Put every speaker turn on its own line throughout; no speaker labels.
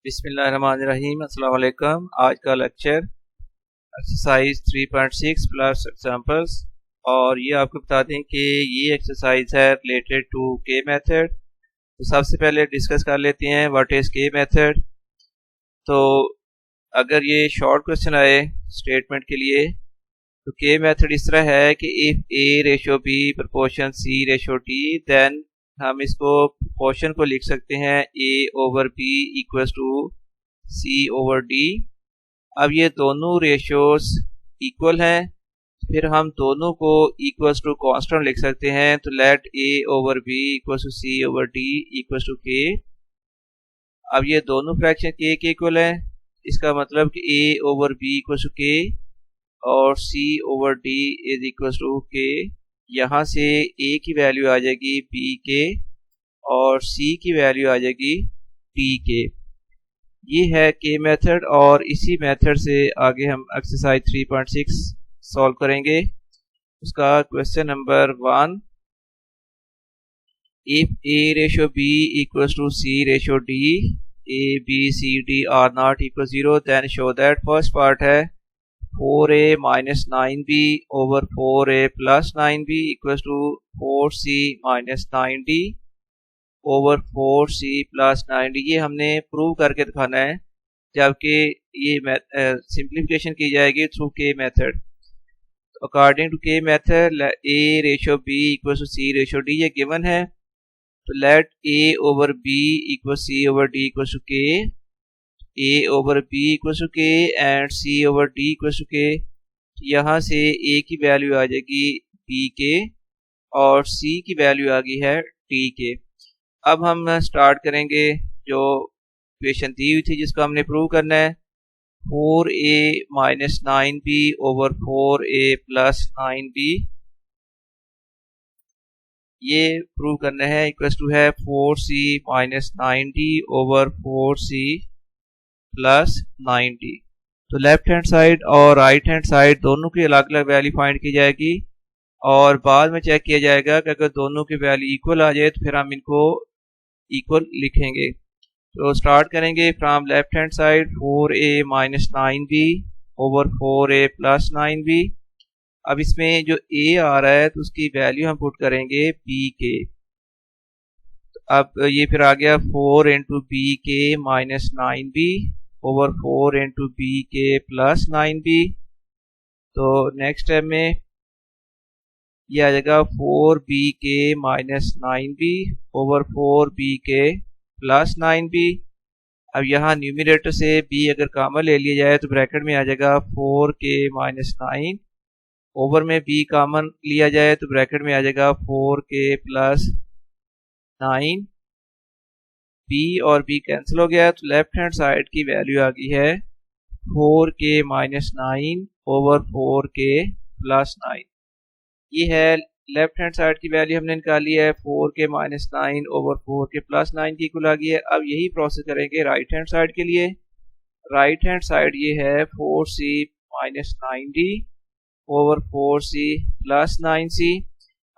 बिस्मिल्लाहिर्रहमानिर्रहीम। अस्सलाम वालेकुम। आज का लेक्चर एक्सरसाइज 3.6 प्लस एग्जांपल्स, और ये आपको बता दें कि ये एक्सरसाइज है रिलेटेड टू के मेथड। तो सबसे पहले डिस्कस कर लेते हैं व्हाट इज के मेथड। तो अगर ये शॉर्ट क्वेश्चन आए स्टेटमेंट के लिए तो के मेथड इस तरह है कि if A ratio B proportion C ratio D, then हम इसको प्रोपोर्शन को लिख सकते हैं A over B equals to C over D. अब ये दोनों रेशियोज इक्वल हैं, फिर हम दोनों को इक्वल्स टू कांस्टेंट लिख सकते हैं। तो let A over B equals to C over d equals to के। अब ये दोनों फ्रैक्शन के इक्वल हैं, इसका मतलब कि A over B equals to के और C over D is equals to के। यहाँ से a की वैल्यू आ जाएगी b के और c की वैल्यू आ जाएगी d के। ये है के मेथड, और इसी मेथड से आगे हम एक्सरसाइज 3.6 सॉल्व करेंगे। उसका question number 1, if a ratio b equals to c ratio d, a b c d are not equal 0, then show that. First part है 4a minus 9b over 4a plus 9b equals to 4c minus 9d over 4c plus 9d। ये हमने prove करके दिखाना है, जबकि ये simplification की जाएगी through k method. According to के method a ratio b equals to c ratio d ये गिवन है। तो let a over b equal c over d equals to k, a over b equals to k and c over d equals to k। यहाँ से a की value आ जाएगी b के और c की वैल्यू आ गई है d के। अब हम स्टार्ट करेंगे जो इक्वेशन दी हुई थी जिसको हमने प्रूव करना है। 4a minus 9b over 4a plus 9b, ये प्रूव करना है। इक्वल्स टू है 4c minus 9d over 4c plus 9d। तो लेफ्ट हैंड साइड और राइट हैंड साइड दोनों की अलग अलग वैल्यू फाइंड की जाएगी, और बाद में चेक किया जाएगा कि अगर दोनों की वैल्यू इक्वल आ जाए तो फिर हम इनको इक्वल लिखेंगे। तो स्टार्ट करेंगे from left hand side 4a minus 9b over 4a plus 9b। अब इसमें जो a आ रहा है तो उसकी वैल्यू हम पुट करेंगे b के। अब ये फिर आ गया 4 into b k minus 9b over 4 into b k plus 9b। तो नेक्स्ट स्टेप में ये आ जाएगा 4b के माइनस 9b ओवर 4b के प्लस 9b। अब यहाँ न्यूमिनेटर से b अगर कॉमन ले लिया जाए तो ब्रैकेट में आ जाएगा 4k माइनस 9, ओवर में b कॉमन लिया जाए तो ब्रैकेट में आ जाएगा 4k प्लस 9। b और b कैंसिल हो गया, तो लेफ्ट हैंड साइड की वैल्यू आ गई है 4k minus 9 over 4k plus 9। ये है लेफ्ट हैंड साइड की वैल्यू हमने निकाली है 4k minus 9 over 4k plus 9 की इक्वल आ गई है। अब यही प्रोसेस करेंगे राइट हैंड साइड के लिए। राइट हैंड साइड ये है 4c minus 9d over 4c plus 9c।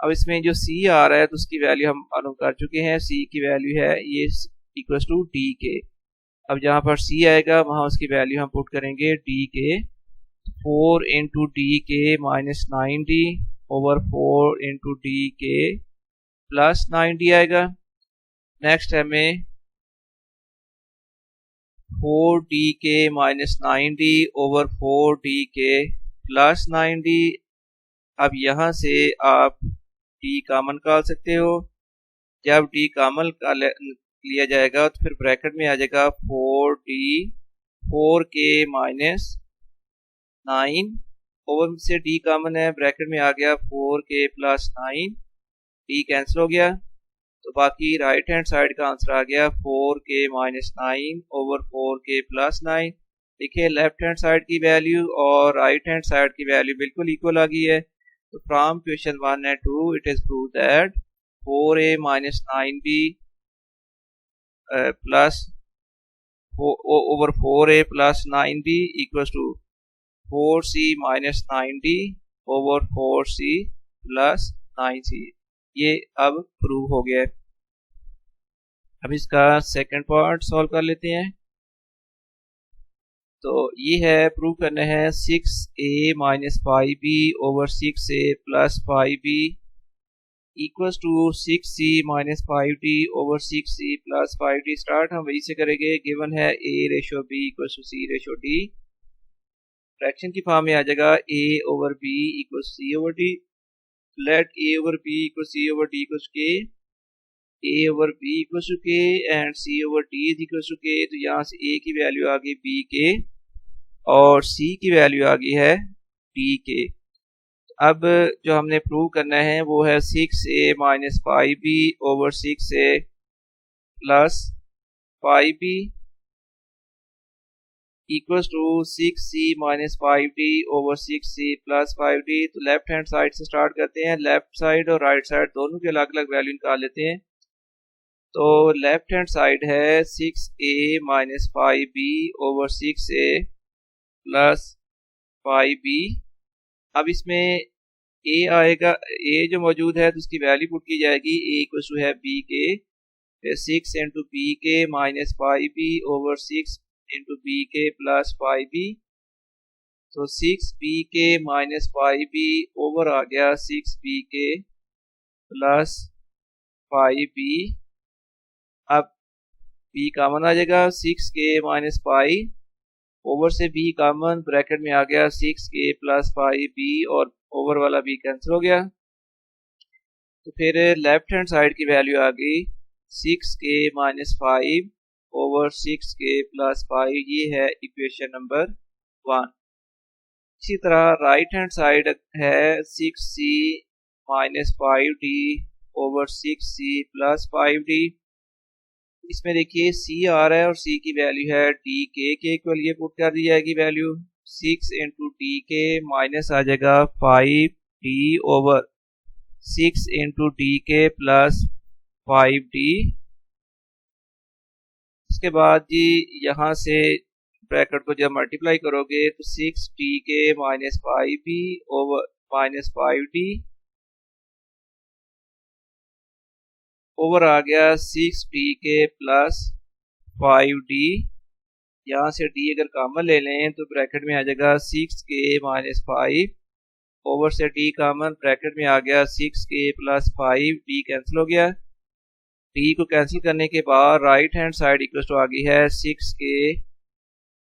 अब इसमें जो c आ रहा है तो उसकी वैल्यू हम मालूम कर चुके हैं, c की वैल्यू है ये इक्वल्स टू d के। अब जहाँ पर c आएगा वहाँ उसकी वैल्यू हम पुट करेंगे d के। 4 इंटू डी के minus 9d over 4 into D के प्लस 9d आएगा। नेक्स्ट है में 4d के माइनस 9d ओवर 4d के प्लस 9d। अब यहाँ से आप d कॉमन निकाल सकते हो। जब d कॉमन लिया जाएगा तो फिर ब्रैकेट में आ जाएगा 4k माइनस 9, ओवर से d कॉमन है, ब्रैकेट में आ गया 4k प्लस 9, d कैंसिल हो गया। तो बाकी राइट हैंड साइड का आंसर आ गया 4k minus 9 over 4k plus 9। देखिए लेफ्ट हैंड साइड की वैल्यू और राइट हैंड साइड की वैल्यू बिल्कुल इक्वल आ गई है। तो from question 1 and 2 it is prove that 4a minus 9b plus over 4a plus 9b equals to 4c minus 9d over 4c plus 9c। ये अब प्रूव हो गया है। अब इसका सेकंड पार्ट सॉल्व कर लेते हैं। तो ये है प्रूव करना है 6a minus 5b over 6a plus 5b equals to 6c minus 5d over 6c plus 5d। Start हम वही से करेंगे। गिवन है a ratio b equals to c ratio d। Fraction की फॉर्म में आ जाएगा a over b equals c over d। Let a over b equals c over d equals k, a over b equals to k and c over d is equals to k। तो यहाँ से a की value आ गई b k और c की value आ गई है d k। अब जो हमने प्रूव करना है वो है 6a minus 5b over 6a plus 5b equals to 6c minus 5d over 6c plus 5d। तो लेफ्ट हैंड साइड से स्टार्ट करते हैं। लेफ्ट साइड और राइट साइड दोनों के अलग अलग वैल्यू निकाल लेते हैं। तो लेफ्ट हैंड साइड है 6a minus 5b over 6a plus 5b। अब इसमें a आएगा, a जो मौजूद है तो उसकी वैल्यू पुट की जाएगी। a इक्वल्स टू है b के, फिर 6 into b k minus 5b over 6 into b k plus 5b। तो 6b के माइनस 5b ओवर आ गया 6b के प्लस 5b। अब b कामन आ जाएगा, 6 के माइनस 5 ओवर से b कामन, ब्रैकेट में आ गया 6 के प्लस 5b और ओवर वाला b कैंसिल हो गया। तो फिर लेफ्ट हैंड साइड की वैल्यू आ गई 6 के माइनस 5 ओवर 6 के प्लस 5। ये है इक्वेशन नंबर 1। इसी तरह राइट हैंड साइड है 6c minus 5d over 6c plus 5d। इसमें देखिए c आ रहा है और c की वैल्यू है d के इक्वल, ये पुट कर दी जाएगी वैल्यू। 6 इंटू d के माइनस आ जाएगा 5d ओवर 6 इंटू d के प्लस 5d। इसके बाद जी यहाँ से ब्रैकेट को जब मल्टीप्लाई करोगे तो 6d के minus 5b over minus 5d over आ गया 6d के प्लस 5d। यहाँ से d अगर कॉमन ले लें तो ब्रैकेट में आ जाएगा 6 के माइनस 5 ओवर से d कॉमन, ब्रैकेट में आ गया 6 के प्लस 5, d कैंसिल हो गया। d को कैंसिल करने के बाद right hand side equal to आ गई है 6 के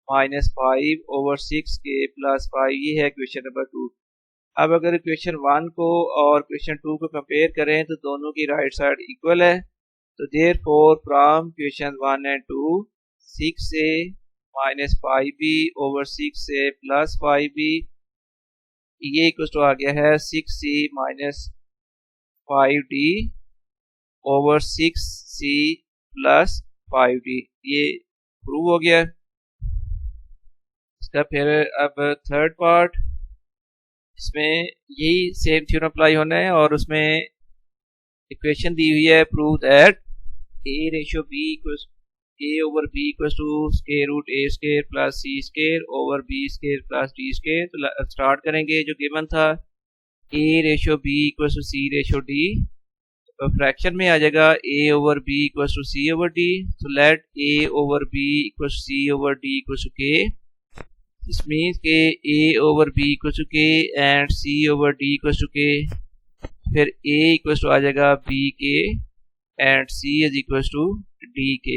माइनस 5 ओवर 6 के प्लस 5। ये है क्वेश्चन नंबर 2। अब अगर क्वेश्चन 1 को और क्वेश्चन 2 को कंपेयर करें तो दोनों की राइट साइड इक्वल है। तो therefore from question 1 and 2 6a minus 5b over 6a plus 5b, ये इक्वल टू आ गया है 6c minus 5d over 6c plus 5d। ये प्रूव हो गया। इसका फिर अब थर्ड पार्ट, इसमें यही सेम थ्योरम अप्लाई होना है और उसमें इक्वेशन दी हुई है prove that a ratio b equals a over b equals to square root a square plus c square over b square plus d square. तो स्टार्ट करेंगे जो गिवन था a ratio b equals to c ratio d। तो fraction में आ जाएगा a over b equals to c over d। तो let a over b equals to c over d equals to k। This means कि a over b equals to k and c over d equals to k। फिर a equals to आ जाएगा b k and c is equals to d k।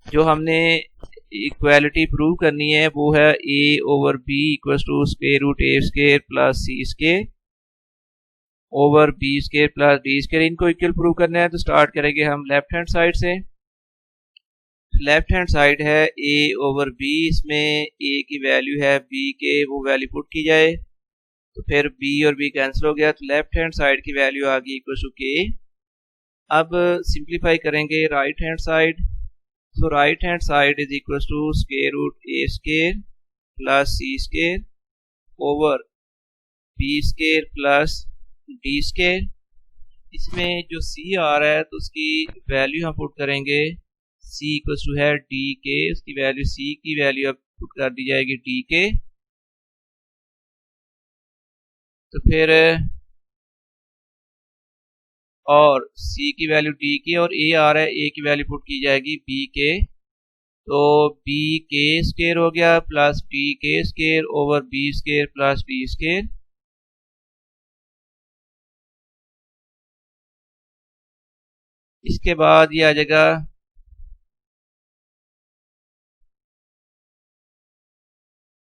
जो हमने equality prove करनी है वो है a over b equals to square root a square plus c square over b square plus d square। इनको equal prove करना है तो स्टार्ट करेंगे हम लेफ्ट हैंड साइड से। लेफ्ट हैंड साइड है a ओवर b, इसमें a की वैल्यू है b के, वो वैल्यू पुट की जाए तो फिर b और b कैंसिल हो गया। तो लेफ्ट हैंड साइड की वैल्यू आ गई इक्वल टू k। अब सिंप्लीफाई करेंगे राइट हैंड साइड। तो right hand side is equal to square root a square plus c square over b square plus d square. इसमें जो c आ रहा है तो उसकी वैल्यू हम पुट करेंगे, c इक्वल्स टू है d के, उसकी वैल्यू c की वैल्यू अब पुट कर दी जाएगी d के। तो फिर और c की वैल्यू d की और a आ रहा है, a की वैल्यू पुट की जाएगी b के। तो बी के स्केयर हो गया प्लस डी के square over B square plus D square. इसके बाद ये आ जाएगा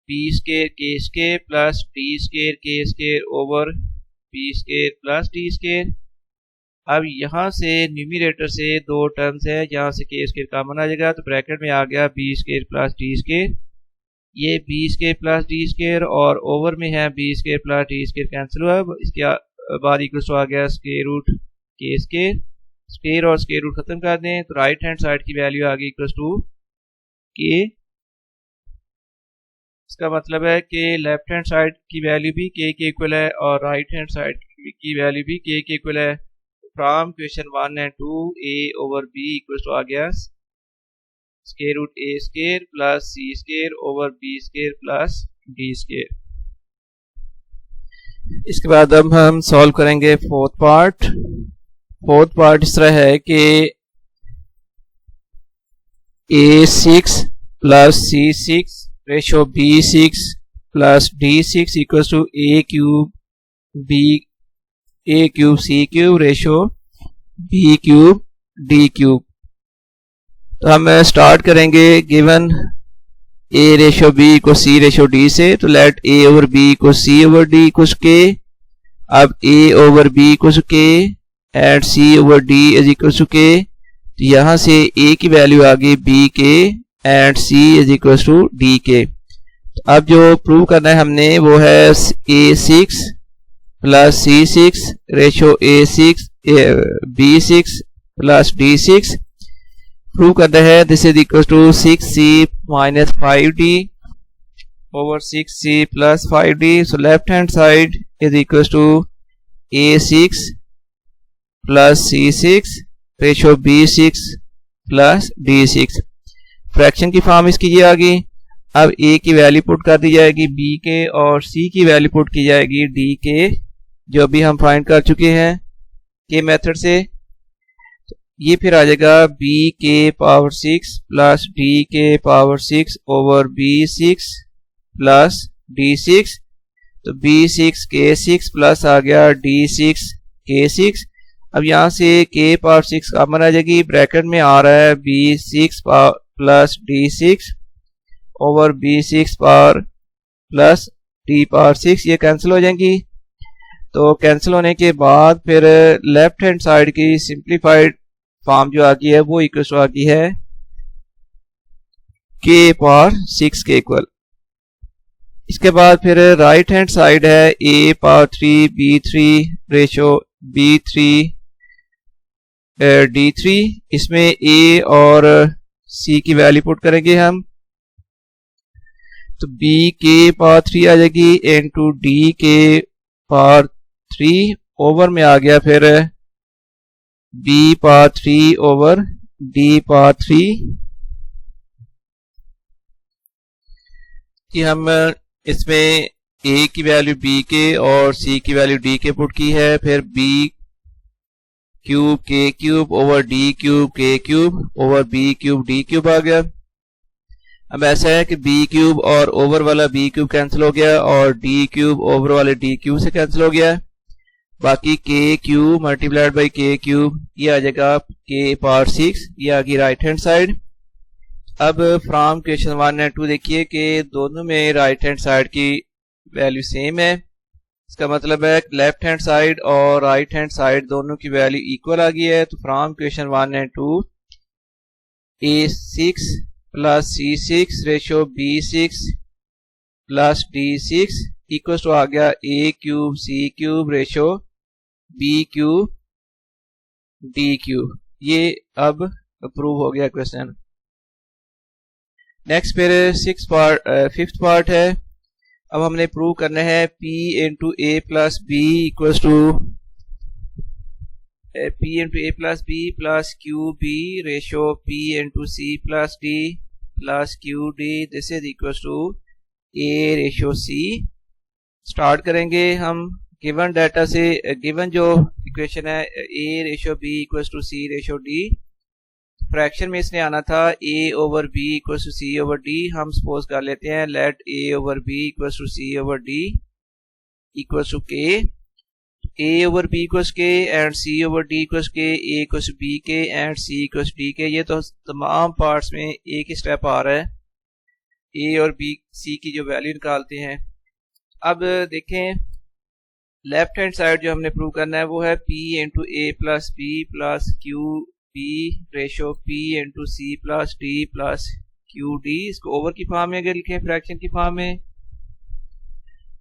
b square k square plus D square k square over B square plus D square. अब यहाँ से न्यूमरेटर से दो टर्म्स है, यहाँ से के स्केयर कॉमन आ जाएगा तो ब्रैकेट में आ गया B square plus D square. ये B square plus D square और ओवर में है B square plus D square cancel हुआ। इसके बाद इक्वल्स टू आ गया square root K square. Square और स्केयर रूट खत्म कर दें तो राइट हैंड साइड की वैल्यू आ गई इक्वल्स टू के। इसका मतलब है कि लेफ्ट हैंड साइड की वैल्यू भी के इक्वल है और राइट हैंड साइड की वैल्यू भी के इक्वल है। From question 1 and 2 a over b equal to आ गया square root a square plus c square over b square plus d square. इसके बाद अब हम सॉल्व करेंगे फोर्थ पार्ट। फोर्थ पार्ट इस तरह है कि a6 plus c6 ratio b6 plus d6 equal to a cube c cube ratio b cube d cube. तो हम स्टार्ट करेंगे गिवन a रेशो b को c रेशो d से, तो लेट a ओवर b को c over d equal k। अब a over b equal k and c over d is equal to k। तो यहाँ से a की वैल्यू आ गई b k and c is equal to d k. अब जो प्रूव करना है हमने वो है a6 plus c6 ratio b6 plus d6 prove करना है। This is equal to 6c minus 5d over 6c plus 5d। So left hand side is equal to a6 plus c6 ratio b6 plus d6। Fraction की form इसकी ये आ गई। अब a की value put कर दी जाएगी b के और c की वैल्यू पुट की जाएगी d के, जो भी हम फाइंड कर चुके हैं के मेथड से। ये फिर आ जाएगा b के पावर 6 प्लस d के power 6 over b6 plus d6। तो b6 k6 प्लस आ गया d6 k6। अब यहाँ से k पावर 6 कॉमन आ जाएगी, ब्रैकेट में आ रहा है b6 plus d6 over b6 power plus d power 6, ये कैंसिल हो जाएंगी। तो कैंसिल होने के बाद फिर लेफ्ट हैंड साइड की सिंप्लीफाइड फॉर्म जो आ गई है वो इक्वल टू आ गई है k पावर 6 के इक्वल। इसके बाद फिर राइट हैंड साइड है a power 3 b3 ratio b3 d3। इसमें a और c की वैल्यू पुट करेंगे हम, तो b के पावर 3 आ जाएगी इनटू d के पावर 3 ओवर में आ गया फिर b power 3 over d power 3। कि हम इसमें a की वैल्यू b के और c की वैल्यू d के पुट की है, फिर b क्यूब के क्यूब ओवर डी क्यूब के cube over B cube D cube आ गया। अब ऐसा है कि बी क्यूब और ओवर वाला बी क्यूब कैंसिल हो गया और डी क्यूब ओवर वाले डी क्यूब से कैंसिल हो गया। बाकी K cube multiplied by K cube, ये आ जाएगा के पावर 6, ये आ गई राइट हैंड साइड। अब फ्रॉम क्वेश्चन 1 एंड 2 देखिए कि दोनों में राइट हैंड साइड की वैल्यू सेम है। इसका मतलब है लेफ्ट हैंड साइड और राइट हैंड साइड दोनों की वैल्यू इक्वल आ गई है। तो from question 1 and 2 a6 plus c6 ratio b6 plus d6 equal to आ गया a cube c cube ratio b cube d cube. ये अब अप्रूव हो गया क्वेश्चन। नेक्स्ट फिर फिफ्थ पार्ट है। अब हमने प्रूव करना है p into a plus B equal to p into a plus b plus q b ratio p into c plus d plus Q d. This is equal to a ratio c। Start करेंगे हम given data से, given जो equation है a ratio b equal to c ratio d। Fraction में इसने आना था a over b equals to c over d। हम सपोज कर लेते हैं let a over b equals to c over d equals to k। a over b equals k and c over d equals k, a equals b k and c equals d k। ये तो तमाम parts में एक ही step आ रहा है, a और b c की जो वैल्यू निकालते हैं। अब देखें लेफ्ट हैंड साइड जो हमने प्रूव करना है वो है p into a plus b plus Q b ratio p into c plus d plus Q d। इसको ओवर की फॉर्म में अगर लिखें फ्रैक्शन की फॉर्म में,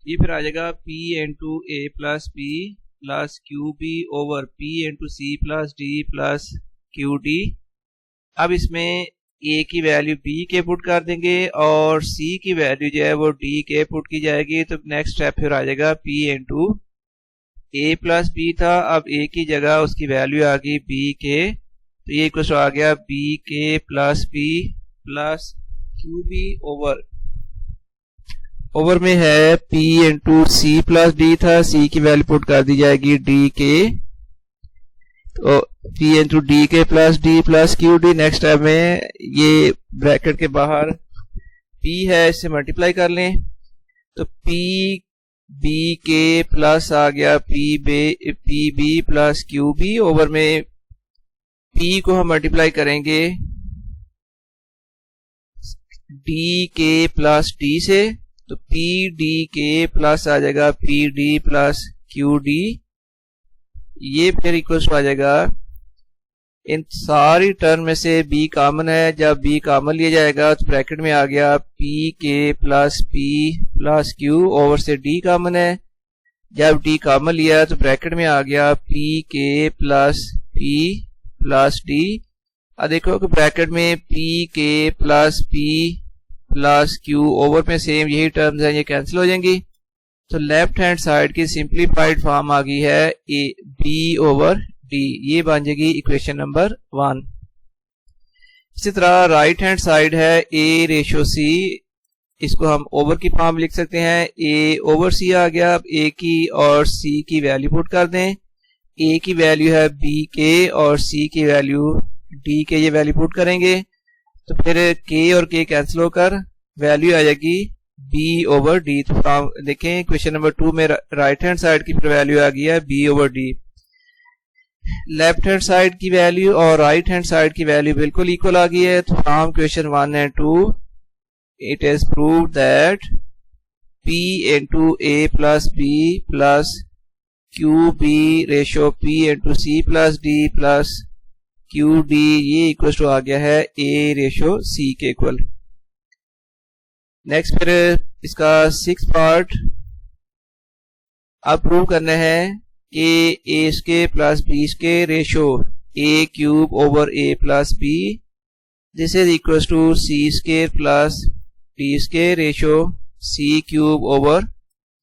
ये फिर आ जाएगा p into a plus b plus Q b over p into c plus d plus Q d। अब इसमें a की वैल्यू b के पुट कर देंगे और c की वैल्यू जो है वो d के पुट की जाएगी। तो नेक्स्ट स्टेप फिर आ जाएगा p into a plus b था, अब a की जगह उसकी वैल्यू आ गई b के, तो ये इक्वल आ गया b K plus b plus Q b over में है p into c plus d था, c की वैल्यू पुट कर दी जाएगी d के, तो p इंटू d के plus d plus Q d। Next step में ये ब्रैकेट के बाहर p है, इससे मल्टीप्लाई कर लें तो p b के प्लस आ गया p b plus Q b over में p को हम मल्टीप्लाई करेंगे d के प्लस d से, तो p d के प्लस आ जाएगा p d plus Q d। ये फिर इक्वल आ जाएगा, इन सारी टर्म में से b कॉमन है, जब b कॉमन लिया जाएगा तो ब्रैकेट में आ गया p के plus p plus q over से d कॉमन है, जब d कॉमन लिया तो ब्रैकेट में आ गया p के प्लस p प्लस d। अब देखो कि ब्रैकेट में p के plus p plus q over में सेम यही टर्म्स हैं, ये कैंसिल हो जाएंगी। तो लेफ्ट हैंड साइड की सिंप्लीफाइड फॉर्म आ गई है a b ओवर d, ये बन जाएगी इक्वेशन नंबर 1। इसी तरह राइट हैंड साइड है a रेशो c, इसको हम ओवर की फॉर्म लिख सकते हैं, a ओवर c आ गया। अब a की और c की वैल्यू पुट कर दें, a की वैल्यू है b के और c की वैल्यू d के, ये वैल्यू पुट करेंगे तो फिर k और k कैंसिल होकर वैल्यू आ जाएगी b ओवर d। तो देखें क्वेश्चन नंबर 2 में राइट हैंड साइड की वैल्यू आ गई है b over d। Left hand side की वैल्यू और राइट हैंड साइड की वैल्यू बिल्कुल इक्वल आ गई है। तो from question 1 and 2 it is proved that p into a plus b plus Q b ratio p into c plus d plus Q d, ये equal to आ गया है a रेशो c के इक्वल। नेक्स्ट फिर इसका 6 part अब prove करना है कि a square plus b square ratio a cube over a plus b, this is equal to c square plus d square ratio c cube over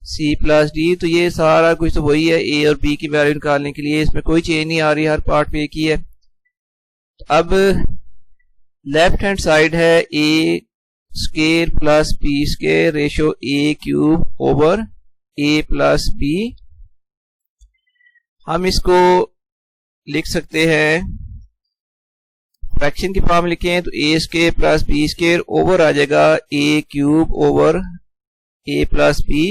c plus d। तो ये सारा कुछ तो वही है, a और b की वैल्यू निकालने के लिए इसमें कोई चेंज नहीं आ रही, हर पार्ट पे एक ही है। अब लेफ्ट हैंड साइड है a square plus b square ratio a cube over a plus b। हम इसको लिख सकते हैं, फ्रैक्शन की फॉर्म लिखें तो a square plus b square over आ जाएगा a cube over a plus b।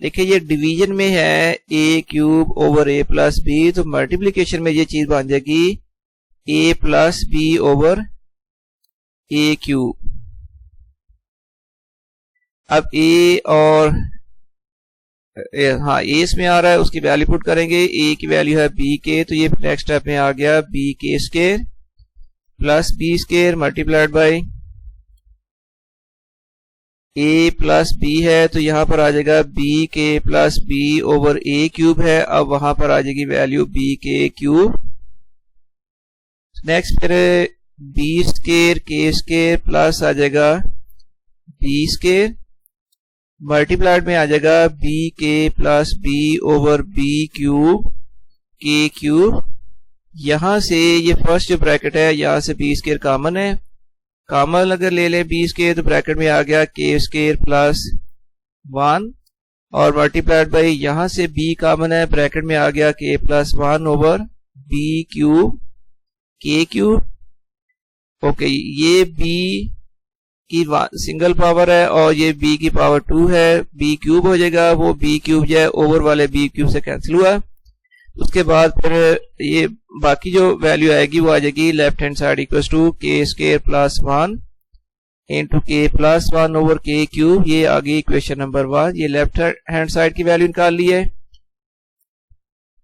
देखिए ये डिवीजन में है a cube over a plus b, तो मल्टीप्लिकेशन में ये चीज बन जाएगी a plus b over a cube. अब a और हाँ a इसमें आ रहा है, उसकी वैल्यू पुट करेंगे, a की वैल्यू है b के, तो ये नेक्स्ट स्टेप में आ गया b K square plus b square multiplied by a plus b है, तो यहां पर आ जाएगा b K plus b over a cube है। अब वहां पर आ जाएगी value b K cube. Next फिर b square k square plus आ जाएगा b स्क्वायर मल्टीप्लाइड में आ जाएगा b K plus b over b cube k cube. यहां से ये फर्स्ट जो ब्रैकेट है यहां से b स्क्वायर कॉमन है, कॉमन अगर ले लें b स्क्वायर तो ब्रैकेट में आ गया k स्क्वायर प्लस 1 और मल्टीप्लाइड बाई यहां से b कॉमन है, ब्रैकेट में आ गया k plus 1 over b cube k cube. Okay, ये b की सिंगल पावर है और ये b की पावर 2 है, b क्यूब हो जाएगा, वो b क्यूब जो है ओवर वाले b क्यूब से कैंसिल हुआ। उसके बाद फिर ये बाकी जो वैल्यू आएगी वो आ जाएगी left hand side equal to K square plus 1 into K plus 1 over K cube. ये आ गई इक्वेशन नंबर 1। ये लेफ्ट हैंड साइड की वैल्यू निकाल ली है।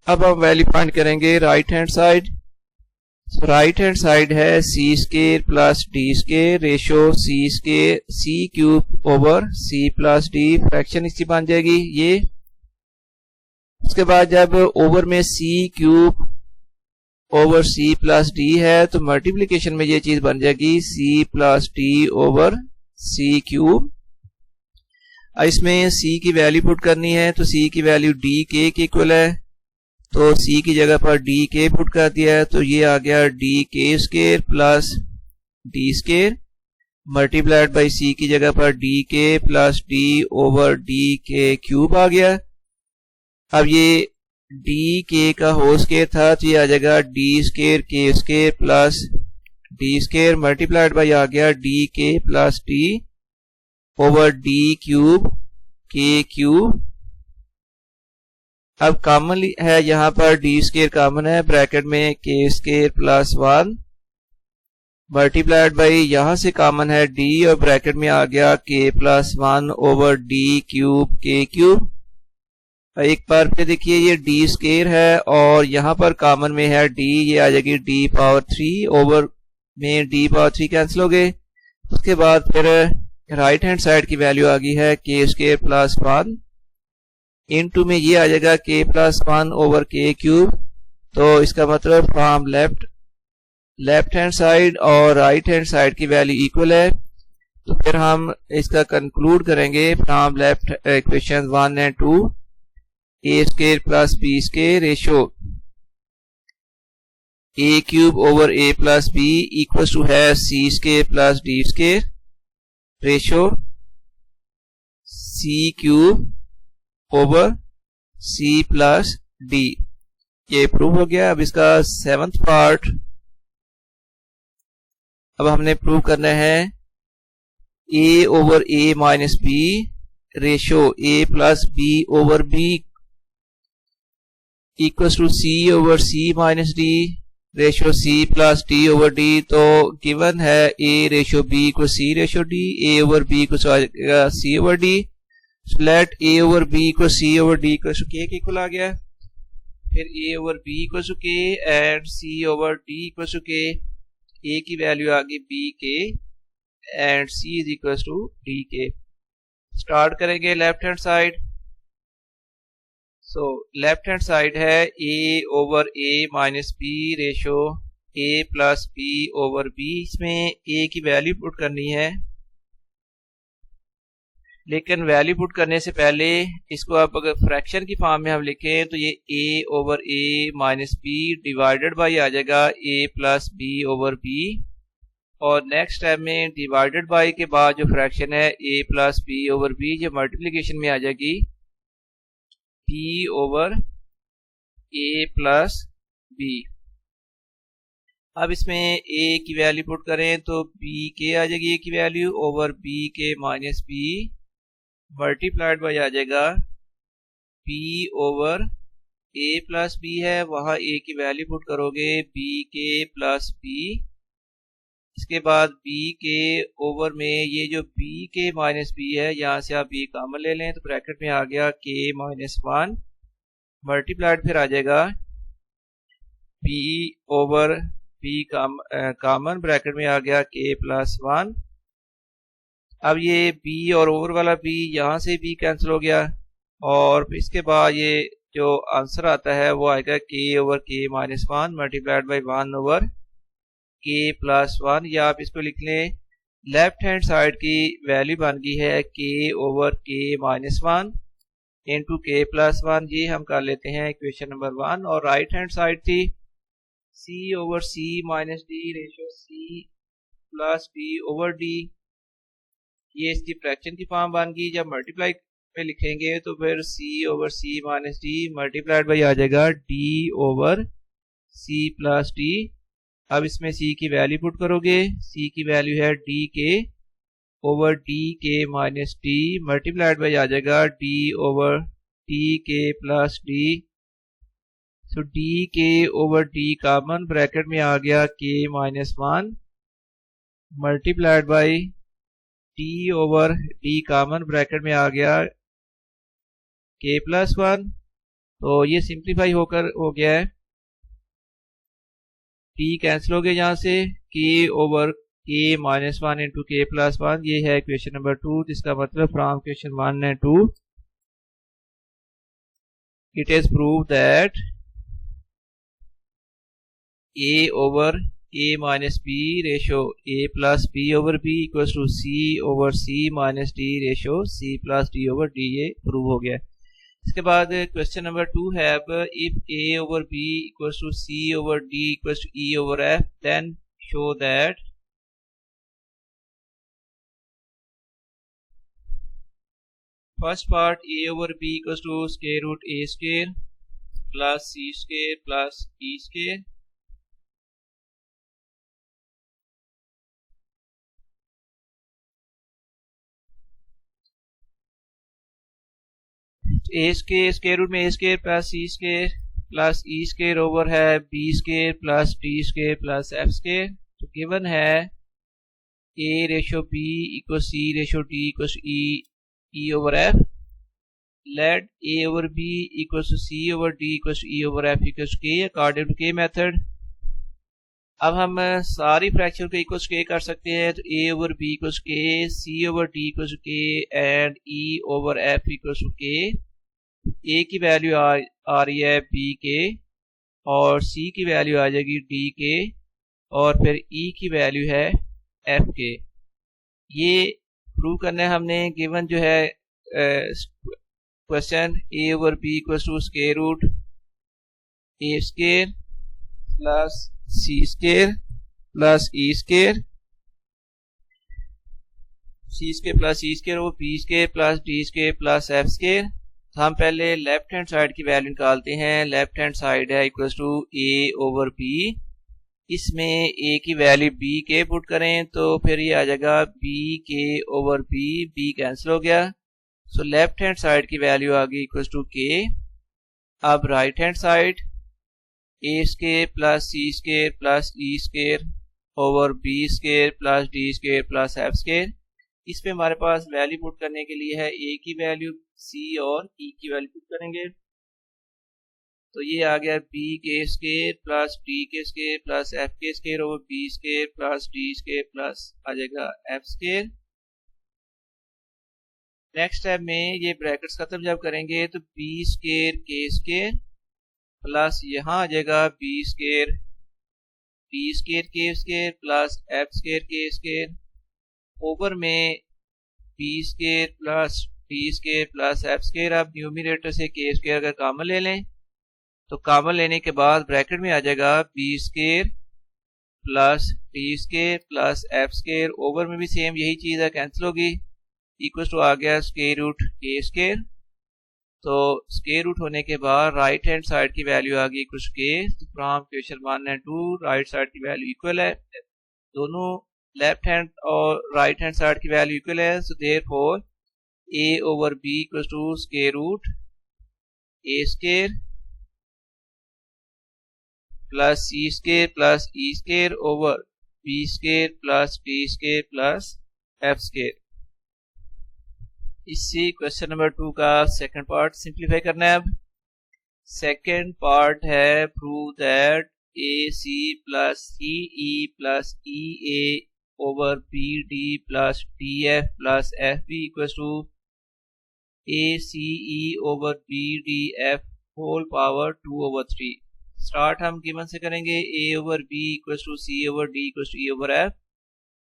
अब हम वैल्यू फाइंड करेंगे right hand side. Right hand side है C square plus D square ratio C square C cube over C plus D, fraction इसकी बन जाएगी ये। उसके बाद जब ओवर में C cube over C plus D है तो मल्टीप्लिकेशन में ये चीज बन जाएगी C plus D over C cube. इसमें सी की वैल्यू पुट करनी है तो सी की वैल्यू डी के इक्वल है, तो c की जगह पर डी के पुट कर दिया है तो ये आ गया डी के square plus D square multiplied by c की जगह पर डी के प्लस डी ओवर डी के क्यूब आ गया। अब ये डी के का होल स्क्वायर था तो ये आ जाएगा D square K square plus D square multiplied by आ गया डी के plus D over D cube के क्यूब। अब कॉमन है यहाँ पर डी स्क्वायर कॉमन है, ब्रैकेट में K square plus 1 multiplied by यहाँ से कॉमन है डी और ब्रैकेट में आ गया के प्लस 1 ओवर डी क्यूब के क्यूब। एक बार फिर देखिए ये डी स्क्वायर है और यहाँ पर कॉमन में है डी, ये आ जाएगी डी पावर 3 ओवर में डी पावर 3 कैंसिल हो गए। उसके बाद फिर राइट हैंड साइड की वैल्यू आ गई है के स्क्वायर प्लस 1 इनटू में ये आ जाएगा के प्लस 1 ओवर के क्यूब। तो इसका मतलब फ्रॉम लेफ्ट हैंड साइड और राइट हैंड साइड की वैल्यू इक्वल है। तो फिर हम इसका कंक्लूड करेंगे from left equation 1 and 2 A square plus B square ratio A cube over A plus B equal to है C square plus D square ratio C cube over C plus D. ये prove हो गया। अब इसका 7th part अब हमने prove करना है a over a minus B ratio a plus B over B equal to c over c minus D ratio c plus d over d। तो गिवन है a ratio b equal c ratio d, a over b equal c over d। Let a over b equal c over d equal to k के equal आ गया। फिर a over b equal to k and c over d equal to k। a की value आ गई b k and c is equal to d k. Start करेंगे left hand side. So left hand side है a over a minus b ratio a plus b over b। इसमें a की value put करनी है, लेकिन value put करने से पहले इसको आप अगर फ्रैक्शन की फॉर्म में हम लिखें तो ये a over a minus B divided by आ जाएगा a plus b over b। और नेक्स्ट स्टेप में डिवाइडेड बाई के बाद जो फ्रैक्शन है a plus b over b जो मल्टीप्लिकेशन में आ जाएगी b over a plus b। अब इसमें a की वैल्यू पुट करें तो b के आ जाएगी a की value over b k minus b multiplied by आ जाएगा b over a plus b है, वहां a की वैल्यू पुट करोगे b के प्लस b। इसके बाद b के ओवर में ये जो b के माइनस b है यहाँ से आप b कॉमन ले लें तो ब्रैकेट में आ गया k माइनस 1 मल्टीप्लाइड फिर आ जाएगा b over b common bracket में आ गया k प्लस 1। अब ये b और ओवर वाला b यहाँ से b कैंसिल हो गया और इसके बाद ये जो आंसर आता है वो आएगा k over k minus 1 multiplied by 1 over k plus 1। या आप इसको लिख लें लेफ्ट हैंड साइड की वैल्यू बन गई है k over k minus 1 into k plus 1। ये हम कर लेते हैं इक्वेशन नंबर 1। और राइट हैंड साइड थी c over c minus d ratio c plus d over d। ये इसकी फ्रैक्शन की फॉर्म बन गई। जब मल्टीप्लाई पे लिखेंगे तो फिर c over c minus d multiplied by आ जाएगा d over c plus d। अब इसमें c की वैल्यू पुट करोगे, c की वैल्यू है डी के ओवर डी के माइनस टी मल्टीप्लाइड बाई आ जाएगा D over T K plus D. So D K over D common bracket में आ गया K minus 1 multiplied by D over D common bracket में आ गया के प्लस 1। तो ये सिंप्लीफाई होकर हो गया है, टी कैंसिल हो गया यहाँ से, के ओवर के माइनस 1 इंटू के प्लस 1। ये है क्वेश्चन नंबर 2, जिसका मतलब from question 1 and 2 it is prove that a over a minus b ratio a plus b over b equals to c over c minus d ratio c plus d over d, ये prove हो गया। इसके बाद question number 2 है, if a over b equals to c over d equals to e over f then show that first part a over b equals to square root a square plus c square plus e square, A square root में A square plus C square plus E square over है B square plus D square plus F square. तो given है A ratio B equal C ratio D equal E over F, let A over B equal to C over D equal E over F equal K according to के method. अब हम सारी fraction को equal के कर सकते हैं, तो ए ओवर बी इक्वल के, सी ओवर डी इक्वल के and e over F equal के। ए की वैल्यू आ रही है बी के और सी की वैल्यू आ जाएगी डी के और फिर ई की वैल्यू है एफ के। ये प्रूव करना है हमने, गिवन जो है question A over B equal to square root A square plus C square plus E square, C square plus E square वो B square plus D square plus F square. हम पहले left hand side की value निकालते हैं। Left hand side है equal to A over B, इसमें A की value b के पुट करें तो फिर ये आ जाएगा b k over B, B cancel हो गया। सो लेफ्ट हैंड साइड की वैल्यू आ गई इक्वल टू के। अब right hand side A square plus C square plus E square over B square plus D square plus F square. इस पे हमारे पास वैल्यू पुट करने के लिए है ए की वैल्यू, सी और ई की वैल्यू पुट करेंगे। तो ये आ गया बी के स्केयर प्लस डी के स्केयर प्लस एफ के square over B square plus D square plus आ जाएगा एफ स्केयर। नेक्स्ट स्टेप में ये ब्रैकेट्स खत्म जब करेंगे तो b square k square plus यहाँ आ जाएगा b square k square plus F square k square over में b square plus D square plus F square. अब न्यूमिनेटर से के स्केयर अगर कॉमन ले लें तो कॉमन लेने के बाद ब्रैकेट में आ जाएगा b square plus D square plus F square, over में भी सेम यही चीज है, कैंसिल होगी, इक्वल टू आ गया स्क्वायर रूट के स्केयर। तो स्क्वायर रूट होने के बाद राइट हैंड साइड की वैल्यू आ गई इक्वल टू के। From question 1 and 2 right side की वैल्यू इक्वल है, दोनों लेफ्ट हैंड और राइट हैंड साइड की वैल्यू इक्वल है। So therefore a over b equals to square root a square plus c square plus e square over b square plus d square plus f square। इसी question number 2 का second part simplify करना है। अब second part है prove that a c plus c e plus e a over b d plus d f plus f b equal to a c e over b d f whole power 2 over 3। Start हम given से करेंगे, a over B equal to C over D equal to e over F,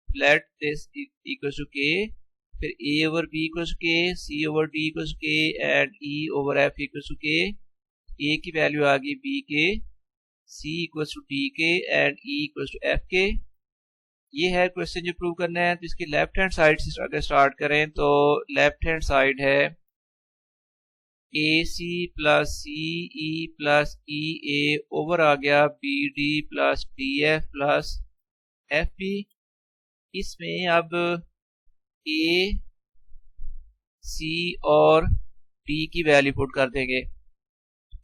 let this equal to k, फिर a over B equal to k, c over D equal to k and e over F equal to k. A की value आ गई b k, c equal to d k and e equal to f k. ये है question जो prove करना है। तो इसकी लेफ्ट हैंड साइड से अगर स्टार्ट करें तो लेफ्ट हैंड साइड है a c plus c e plus e a over आ गया b d plus d f plus f b. इसमें अब ए सी और डी की वैल्यू पुट कर देंगे।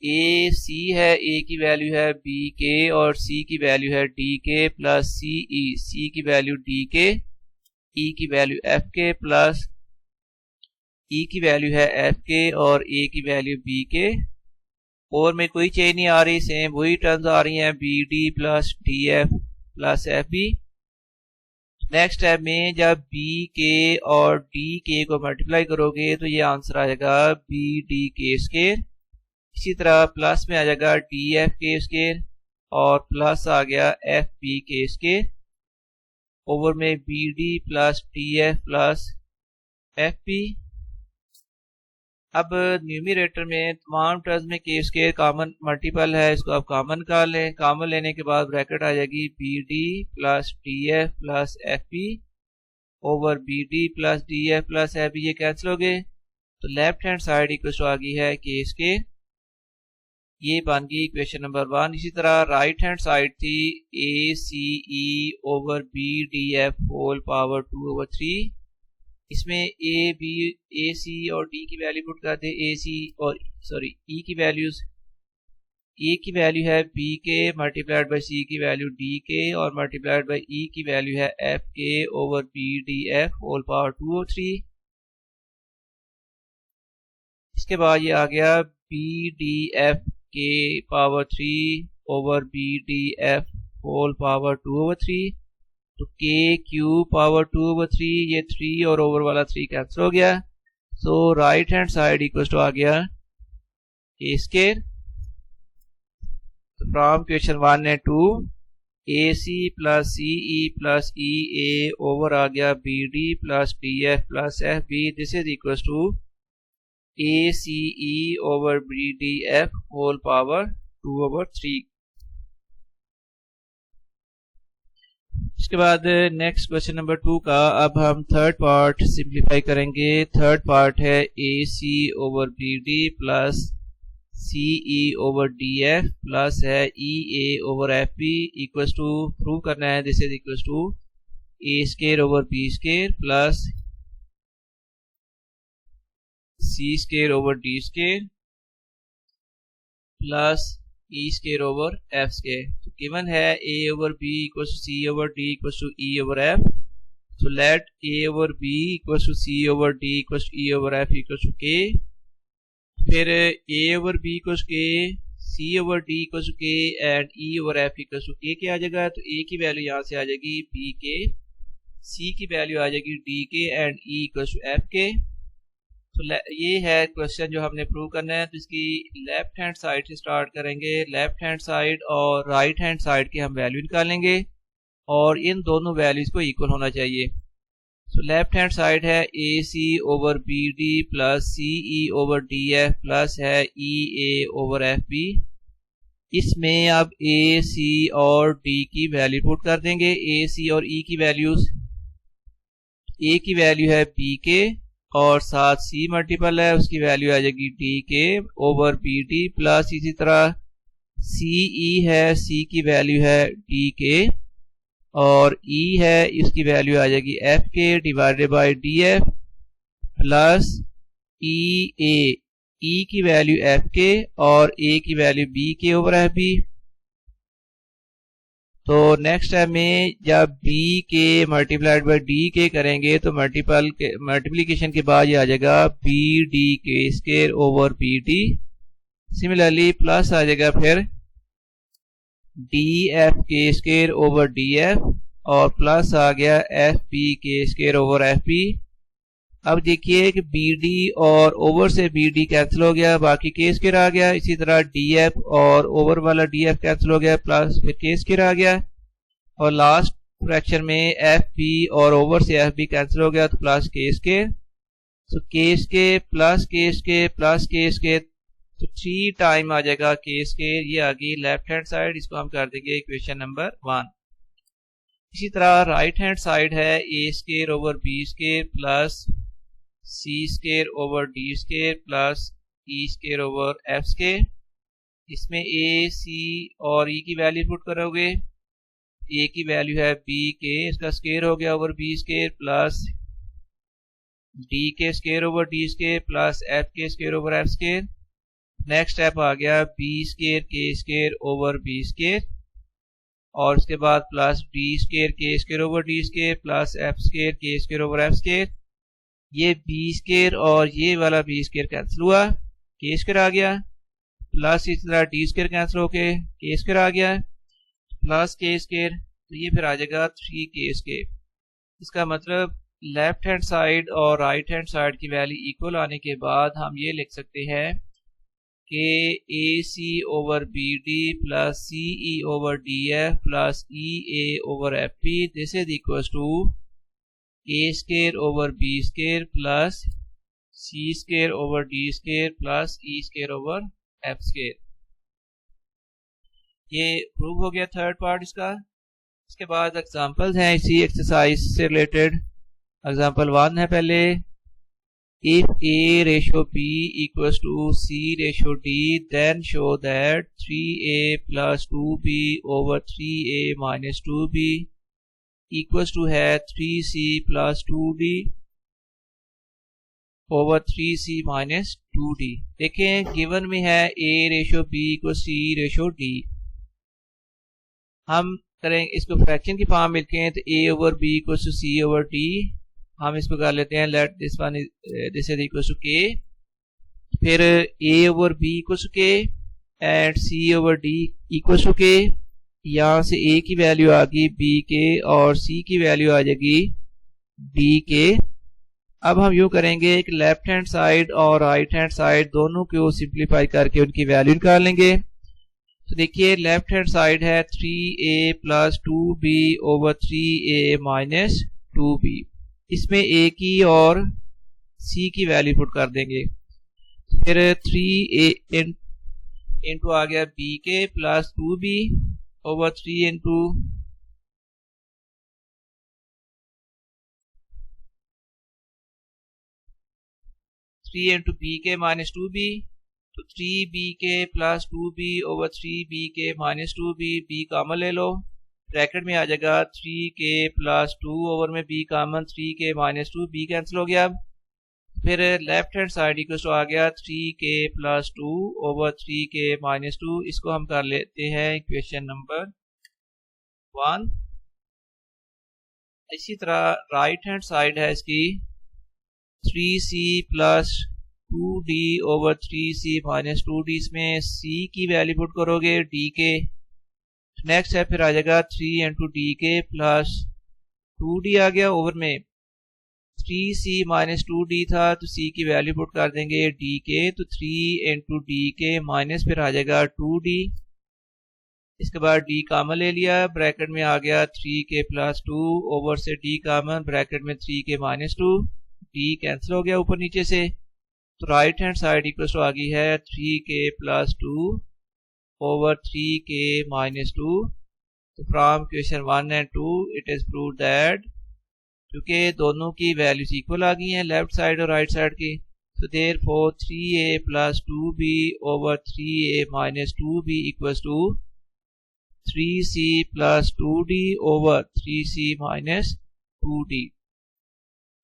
ए सी है, ए की वैल्यू है बी के और सी की वैल्यू है डी के प्लस सी ई, सी की वैल्यू डी के, ई की वैल्यू एफ के प्लस ई की वैल्यू है एफ के और ए की वैल्यू बी के। और में कोई चेंज नहीं आ रही, सेम वही टर्म्स आ रही हैं b d plus d f plus f b. Next step में जब बी के और डी के को मल्टीप्लाई करोगे तो ये आंसर आ जाएगा बी डी के स्केयर। इसी तरह प्लस में आ जाएगा डी एफ के स्केयर और प्लस आ गया एफ बी के स्केयर ओवर में b d plus d f plus f b. अब न्यूमरेटर में तमाम टर्म्स में के स्केयर कॉमन मल्टीपल है, इसको आप कॉमन निकाल लें। कॉमन लेने के बाद ब्रैकेट आ जाएगी b d plus d f plus f b over b d plus d f plus f b. ये कैंसिल हो गए तो लेफ्ट हैंड साइड इक्वल आ गई है के स्केयर। ये बन गई इक्वेशन नंबर 1। इसी तरह राइट हैंड साइड थी a c e over b d f whole power 2/3। इसमें ए सी और डी की वैल्यू पुट करते हैं। ए सी और ई की वैल्यूज, ए की वैल्यू है बी के मल्टीप्लाइड बाई सी की वैल्यू डी के और मल्टीप्लाइड बाई ई की वैल्यू है f k over b d f whole power 2/3। इसके बाद ये आ गया b d f k power 3 over b d f whole power 2/3। तो के क्यू पावर 2/3, ये 3 और ओवर वाला 3 कैंसिल हो गया। So right hand side equal to आ गया ए स्केयर। तो from question 1 and 2 a c plus c e plus e a over आ गया b d plus d f plus f b. This is equal to a c e over b d f whole power 2/3। इसके बाद next question number 2 का अब हम third part simplify करेंगे। Third part है a c over b d plus c e over d f plus है e a over f b equal to prove करना है। This is equal to a square over B square plus C square over d square plus E square over f square. तो given है a over b equal to C over D equal to e over F. तो let a over b equal to C over D equal to e over F equal to k. फिर a over b equal to k, c over d equal to k and e over f equal to k आ जाएगा। तो a की value यहाँ से आ जाएगी b के, c की वैल्यू आ जाएगी d k and e equal to f k. तो ये है क्वेश्चन जो हमने प्रूव करना है। तो इसकी लेफ्ट हैंड साइड से स्टार्ट करेंगे। लेफ्ट हैंड साइड और राइट हैंड साइड की हम वैल्यू निकालेंगे और इन दोनों वैल्यूज को इक्वल होना चाहिए। तो लेफ्ट हैंड साइड है a c over b d plus c e over d f plus है e a over f b. इसमें अब ए सी और डी की वैल्यू पुट कर देंगे। ए सी और ई की वैल्यूज, ए की वैल्यू है बी के और साथ सी मल्टीपल है, उसकी वैल्यू आ जाएगी D K over b d plus इसी तरह सी ई है, सी की वैल्यू है डी के और ई है, इसकी वैल्यू आ जाएगी f k divided by d f plus e a, e की वैल्यू एफ के और ए की value b k over f b. तो नेक्स्ट टाइम में जब b के मल्टीप्लाइड बाई डी के करेंगे तो मल्टीप्लीकेशन के बाद ये आ जाएगा बी डी के square over b d. Similarly plus आ जाएगा फिर डी एफ के स्केयर ओवर डी एफ और प्लस आ गया एफ बी के स्केयर ओवर एफ बी। अब देखिए कि बी डी और ओवर से बी डी कैंसिल हो गया, बाकी के स्केयर आ गया। इसी तरह डी एफ और ओवर वाला डी एफ कैंसिल हो गया, प्लस फिर के स्केयर आ गया और लास्ट फ्रैक्शन में एफ बी और ओवर से एफ बी कैंसिल हो गया तो प्लस के स्केयर। तो के स्केयर प्लस के स्केयर प्लस के स्केयर, तो 3 टाइम आ जाएगा के स्केयर। ये आ गई लेफ्ट हैंड साइड, इसको हम कर देंगे इक्वेशन नंबर 1। इसी तरह राइट हैंड साइड है a square over B square plus C square over d square plus E square over f square. इसमें ए सी और ई की वैल्यू पुट करोगे, ए की वैल्यू है बी के, इसका स्केयर हो गया over B square, plus D के square over d square, plus F के square over f square. Next step आ गया B square k square over B square, और उसके बाद plus D square k square over d square, plus F square k square over f square. ये B square और ये वाला B square cancel हुआ, के स्केयर आ गया, प्लस इस तरह डी स्केयर कैंसिल होके के स्केयर आ गया, प्लस के स्केयर, तो ये फिर आ जाएगा 3 के स्केयर। इसका मतलब लेफ्ट हैंड साइड और राइट हैंड साइड की वैल्यू इक्वल आने के बाद हम ये लिख सकते हैं कि a c over b d plus c e over d f plus e a over f p, this is equal to a square over B square plus C square over d square plus E square over f square. ये prove हो गया third part इसका। इसके बाद examples हैं इसी exercise से related. Example 1 है पहले, if a ratio b equals to c ratio d then show that 3a plus 2b over 3a minus 2b equals to है 3c plus 2d over 3c minus 2d। देखें given में है a ratio b equal c ratio d। हम करें इसको fraction की form में लिखें तो a over b equal to c over d। हम इसको कर लेते हैं let this one this is equal to k, फिर a over b equal to k and c over d equal to के। यहाँ से a की वैल्यू आ गई b के और c की वैल्यू आ जाएगी d के। अब हम यूँ करेंगे एक लेफ्ट हैंड साइड और राइट हैंड साइड दोनों को सिंप्लीफाई करके उनकी वैल्यू निकाल लेंगे। तो देखिए लेफ्ट हैंड साइड है 3a plus 2b over 3a minus 2b, इसमें a की और c की वैल्यू पुट कर देंगे। फिर 3a इंटू आ गया b K plus 2b over 3 into 3 into b k minus 2b, तो 3b के प्लस 2b ओवर 3b के माइनस 2b, b कॉमन ले लो, ब्रैकेट में आ जाएगा 3k प्लस 2 ओवर में b common 3k minus 2, b cancel हो गया। फिर left hand side equal to आ गया 3k plus 2 over 3k minus 2, इसको हम कर लेते हैं इक्वेशन नंबर 1। इसी तरह राइट हैंड साइड है इसकी 3c plus 2d over 3c minus 2d, इसमें c की वैल्यू पुट करोगे d के। नेक्स्ट है फिर आ जाएगा 3 इंटू डी के प्लस 2d आ गया ओवर में 3c माइनस 2d था तो c की वैल्यू पुट कर देंगे d के, तो 3 इंटू डी के माइनस फिर आ जाएगा 2d। इसके बाद d कॉमन ले लिया, ब्रैकेट में आ गया 3k प्लस 2 ओवर से d कॉमन ब्रैकेट में 3k माइनस 2, d कैंसिल हो गया ऊपर नीचे से। तो right hand side equal to आ गई है 3k plus 2 over 3k minus 2। तो from question 1 and 2 it is prove that, क्योंकि दोनों की वैल्यूज इक्वल आ गई हैं लेफ्ट साइड और राइट साइड की, तो therefore 3a plus 2b over 3a minus 2b equals to 3c plus 2d over 3c minus 2d।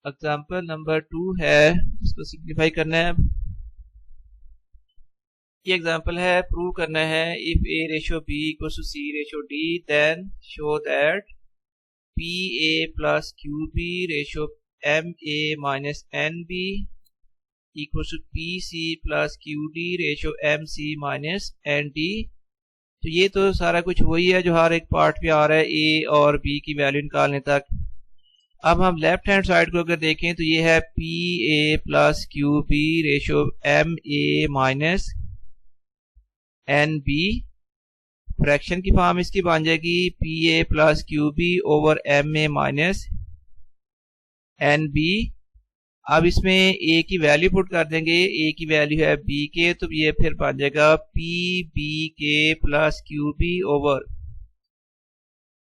Example number 2 है, इसको सिंप्लीफाई करना है। ये एग्जांपल है, प्रूव करना है if a ratio b equals to c ratio d then show that pa plus qb ratio ma minus nb equals to pc plus qd ratio mc minus nd। तो ये तो सारा कुछ वही है जो हर एक पार्ट पे आ रहा है a और b की वैल्यू निकालने तक। अब हम लेफ्ट हैंड साइड को अगर देखें तो ये है pa plus qb ratio ma minus NB, fraction की फॉर्म इसकी बन जाएगी PA plus QB over MA minus NB। अब इसमें A की वैल्यू पुट कर देंगे, A की वैल्यू है B के, तो ये फिर बन जाएगा PBK plus QB over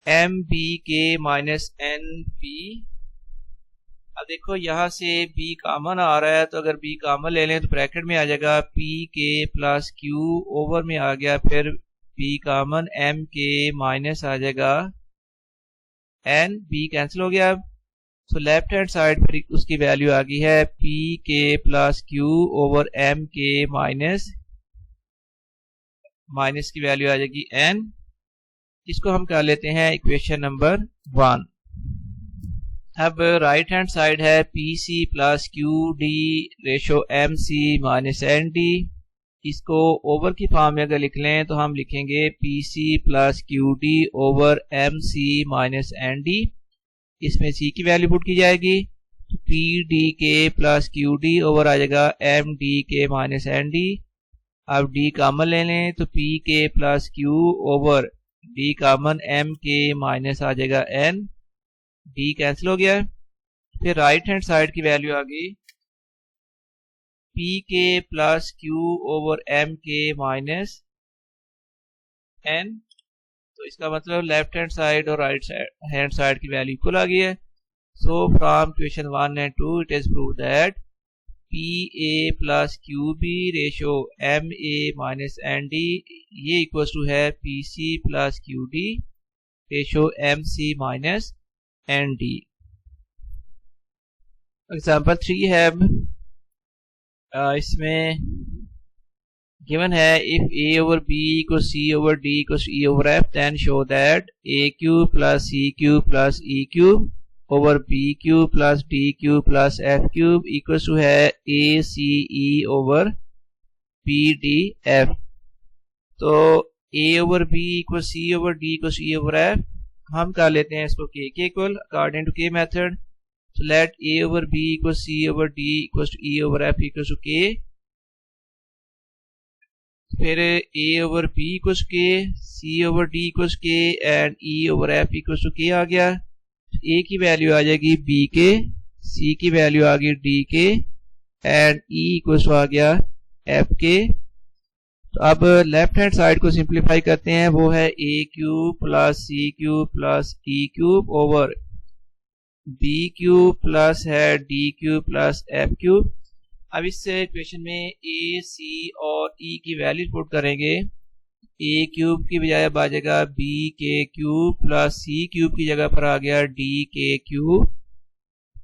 MBK minus NB। अब देखो यहाँ से b कॉमन आ रहा है, तो अगर b कॉमन ले लें तो ब्रैकेट में आ जाएगा p के प्लस q, ओवर में आ गया फिर b कॉमन m के माइनस आ जाएगा n, b कैंसिल हो गया। सो लेफ्ट हैंड साइड पर उसकी वैल्यू आ गई है p के प्लस q ओवर m के माइनस की वैल्यू आ जाएगी n। इसको हम कर लेते हैं इक्वेशन नंबर 1। अब राइट हैंड साइड है P C plus Q D ratio M C minus N D. इसको ओवर की फॉर्म में अगर लिख लें तो हम लिखेंगे पी सी plus Q D over M सी माइनस एन डी। इसमें सी की वैल्यू पुट की जाएगी, तो पी डी के प्लस क्यू डी ओवर आ जाएगा एम डी के माइनस एन डी। अब डी कॉमन ले लें तो P k plus q over D common m k minus आ जाएगा एन, डी कैंसिल हो गया। फिर राइट हैंड साइड की वैल्यू आ गई p k plus q over m k minus n. तो इसका मतलब लेफ्ट हैंड साइड और राइट हैंड साइड की वैल्यू इक्वल आ गई है। So from question 1 and 2 it is prove that p a plus q b ratio m a minus N D ये equal to है P C plus Q D ratio M C minus N d. Example 3 है, इसमें given है if a over B equal c over D equal E over f then show that a cube plus c cube plus e cube over B cube plus d cube plus f cube equal to है a c e over p d f. तो a over B equal c over D equal E over F हम कर लेते हैं इसको के equal according to के method. so let a over b equals c over d equals to e over f equals to k। फिर a over b equals k, c over d equals k and e over f equals to k आ गया। a की value आ जाएगी b के, c की value आ गई d k and e equals to आ गया f के। तो अब लेफ्ट हैंड साइड को सिंप्लीफाई करते हैं, वो है a cube plus c cube plus e cube over B cube plus है d cube plus f cube. अब इस इक्वेशन में ए सी और ई की वैल्यू पुट करेंगे। ए क्यूब की बजाय अब आ जाएगा बी के क्यूब प्लस सी क्यूब की जगह पर आ गया डी के क्यूब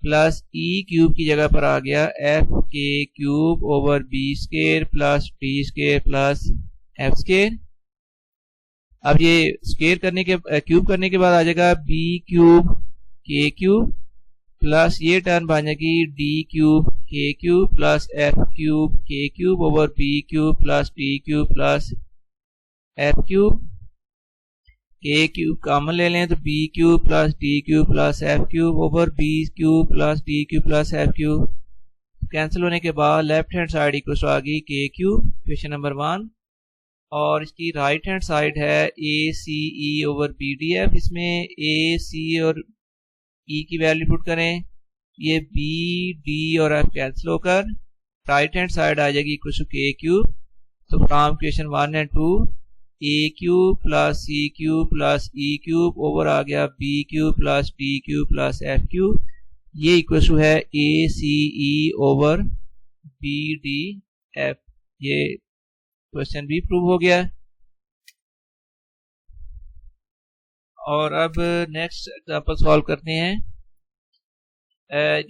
प्लस ई क्यूब की जगह पर आ गया f k cube over B square plus D square plus F square. अब ये स्केयर करने के क्यूब करने के बाद आ जाएगा बी क्यूब के क्यूब प्लस ये टर्म बन जाएगी डी क्यूब के क्यूब प्लस एफ क्यूब के cube over B cube plus d cube plus f cube. के क्यूब कॉमन ले लें तो b cube plus d cube plus f cube over B cube plus d cube plus f cube. Cancel होने के बाद left hand side equal to आ गई k cube, question number 1। और इसकी राइट हैंड साइड है a c e over b d f. इसमें a सी और ई की वैल्यू पुट करें, ये बी डी और एफ कैंसिल होकर राइट हैंड साइड आ जाएगी इक्वल टू के क्यूब। तो from question 1 and 2 a cube plus c cube plus e cube over आ गया b cube plus d cube plus f cube, ये equal to है a c e over b d f. ये question भी prove हो गया। और अब नेक्स्ट एग्जांपल सॉल्व करते हैं।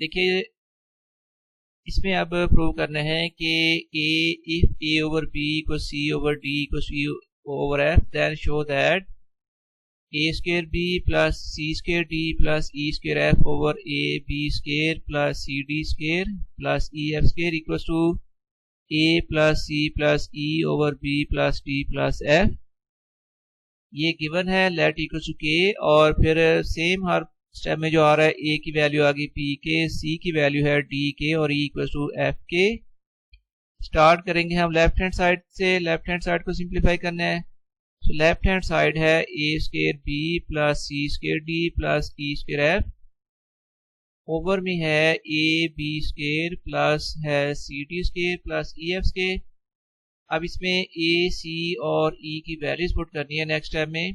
देखिए इसमें अब प्रूव करना है कि if a over B equal c over D equal E over f then show that a square b plus C square d plus E square f over a b square plus c d square plus e f square equal to a plus c plus e over b plus d plus f. ये given है let equal to के। और फिर same हर step में जो आ रहा है ए की वैल्यू आ गई पी के, सी की वैल्यू है डी के और e equal to f k. Start करेंगे हम लेफ्ट हैंड साइड से, लेफ्ट हैंड साइड को सिंप्लीफाई करना है। तो लेफ्ट हैंड साइड है a square b plus C square d plus E square f over में है ए बी स्क्वायर प्लस है c d square plus e f square. अब इसमें ए सी और ई की वैल्यूज पुट करनी है नेक्स्ट स्टेप में।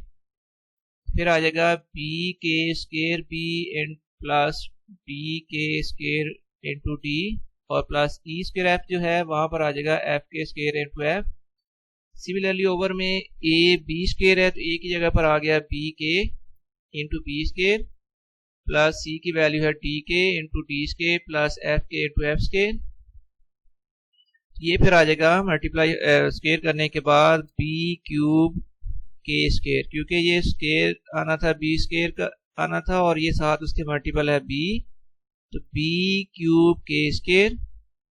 फिर आ जाएगा b k square b and plus D के स्केयर इंटू डी और प्लस ई स्केयर एफ जो है वहां पर आ जाएगा एफ के square into f. Similarly over में ए बी स्केयर है तो ए की जगह पर आ गया बी के इंटू बी स्केयर प्लस सी की वैल्यू है डी के into D square plus F के इंटू एफ स्केयर। ये फिर आ जाएगा मल्टीप्लाई स्केयर करने के बाद बी क्यूब के स्केयर, क्योंकि ये स्केयर आना था बी स्केयर का आना था और ये साथ उसके मल्टीपल है बी, तो बी क्यूब के स्केयर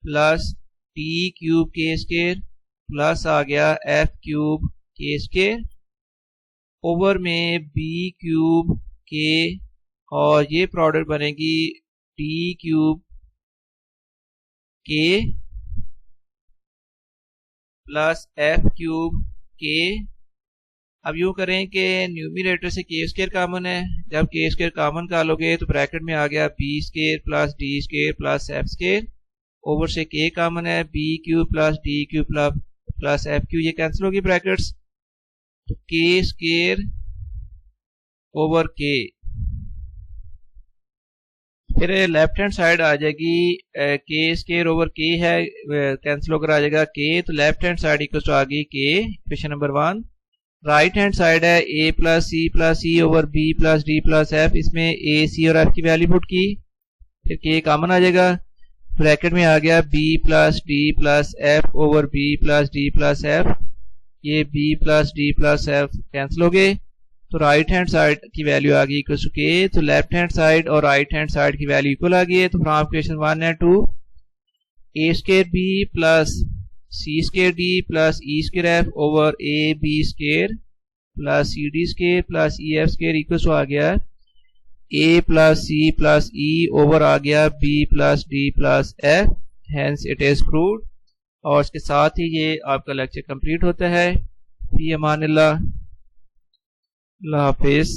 प्लस डी क्यूब के स्केयर प्लस आ गया एफ क्यूब के स्केयर ओवर में बी क्यूब के और ये प्रोडक्ट बनेगी डी क्यूब के प्लस एफ क्यूब के। अब यूं करें कि न्यूमिनेटर से के स्केयर कॉमन है, जब के स्केयर कॉमन निकालोगे तो ब्रैकेट में आ गया B square plus D square plus F square over से के कॉमन है b cube plus d cube plus f cube, ये कैंसिल होगी ब्रैकेट्स, तो के स्केयर ओवर के। फिर लेफ्ट हैंड साइड आ जाएगी के स्केयर ओवर के है कैंसिल होकर आ जाएगा के, तो left hand side equal to आ गई k equation number 1। Right hand side है a plus c over b plus d plus f, इसमें ए सी और एफ की वैल्यू पुट की, फिर के कॉमन आ जाएगा, ब्रैकेट में आ गया b plus d plus f over b plus d plus f, ये b plus d plus f cancel हो गए, तो राइट हैंड साइड की वैल्यू आ गई इक्वल टू के, तो लेफ्ट हैंड साइड और राइट हैंड साइड की वैल्यू इक्वल आ गई है, तो from equation 1 and 2 a square b plus C square d plus E square f over a b square plus c d square plus e f square equal to आ गया a plus e over आ गया b plus d plus f, hence it is proved. और इसके साथ ही ये आपका lecture complete होता है। फी अमानिल्लाह, अल्लाह हाफिज़।